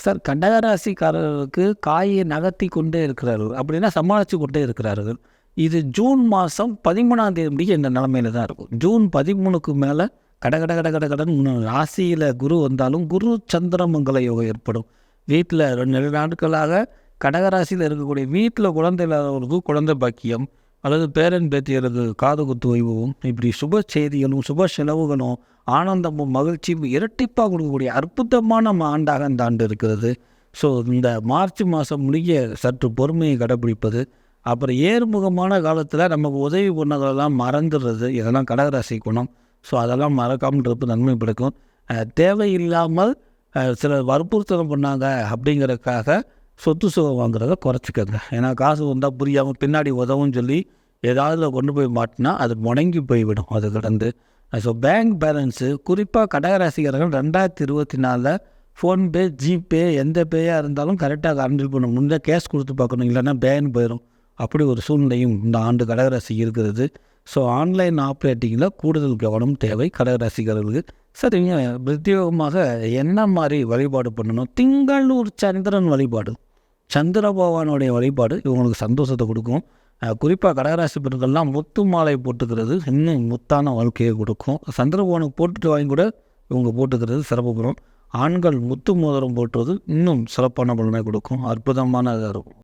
Sir கடகராசிக்காரர்களுக்கு காயை நகர்த்தி கொண்டே இருக்கிறார்கள், அப்படின்னா சமாளித்து கொண்டே இருக்கிறார்கள். இது ஜூன் மாதம் 13ஆம் தேதி முடிய இந்த நிலமையில தான் இருக்கும். ஜூன் 13க்கு மேலே கட கட கட கட கடன் ராசியில் குரு வந்தாலும் குரு சந்திரமங்கல யோகம் ஏற்படும். வீட்டில் 2 நாட்களாக கடகராசியில் இருக்கக்கூடிய வீட்டில் குழந்தை இல்லாதவர்களுக்கு குழந்தை பாக்கியம், அல்லது பேரன் பேத்தியருக்கு காது குத்து வைபவம், இப்படி சுப செய்திகளும் சுப செலவுகளும் ஆனந்தமும் மகிழ்ச்சியும் இரட்டிப்பாக கொடுக்கக்கூடிய அற்புதமான ஆண்டாக இந்த ஆண்டு இருக்கிறது. ஸோ இந்த மார்ச் மாதம் முடிய சற்று பொறுமையை கடைப்பிடிப்பது, அப்புறம் ஏறுமுகமான காலத்தில் நமக்கு உதவி பண்ணதெல்லாம் மறந்துடுறது, இதெல்லாம் கடகராசி குணம். ஸோ அதெல்லாம் மறக்காமல் இருப்பது நன்மை பிடிக்கும். தேவையில்லாமல் சிலர் வற்புறுத்தலம் பண்ணாங்க அப்படிங்கிறதுக்காக சொத்து சுகம் வாங்குறத குறைச்சிக்கங்க. ஏன்னா காசு வந்தால் புரியாமல் பின்னாடி உதவும் சொல்லி ஏதாவது கொண்டு போய் மாட்டினா அது முடங்கி போய்விடும் அது கடந்து. ஸோ பேங்க் பேலன்ஸு குறிப்பாக கடகராசிக்காரர்கள் 2024 ஃபோன்பே, ஜிபே, எந்த பேயாக இருந்தாலும் கரெக்டாக ஹேண்டில் பண்ணணும். முன்னே கேஷ் கொடுத்து பார்க்கணும், இல்லைன்னா பேன் போயிடும். அப்படி ஒரு சூழ்நிலையும் இந்த ஆண்டு கடகராசி இருக்கிறது. ஸோ ஆன்லைன் ஆப்ரேட்டிங்கில் கூடுதல் கவனம் தேவை கடகராசிக்காரர்களுக்கு. சரிங்க, பிரத்யேகமாக என்ன மாதிரி வழிபாடு பண்ணணும்? திங்களூர் சந்திரன் வழிபாடு, சந்திர பகவானுடைய வழிபாடு இவங்களுக்கு சந்தோஷத்தை கொடுக்கும். குறிப்பாக கடகராசி பெண்கள்லாம் முத்து மாலை போட்டுக்கிறது இன்னும் முத்தான வாழ்க்கையை கொடுக்கும். சந்திர பகவானுக்கு போட்டுட்டு வாங்கி கூட இவங்க போட்டுக்கிறது சிறப்பு பெறும். ஆண்கள் முத்து மோதிரம் போட்டுறது இன்னும் சிறப்பான பலனை கொடுக்கும். அற்புதமானதாக இருக்கும்.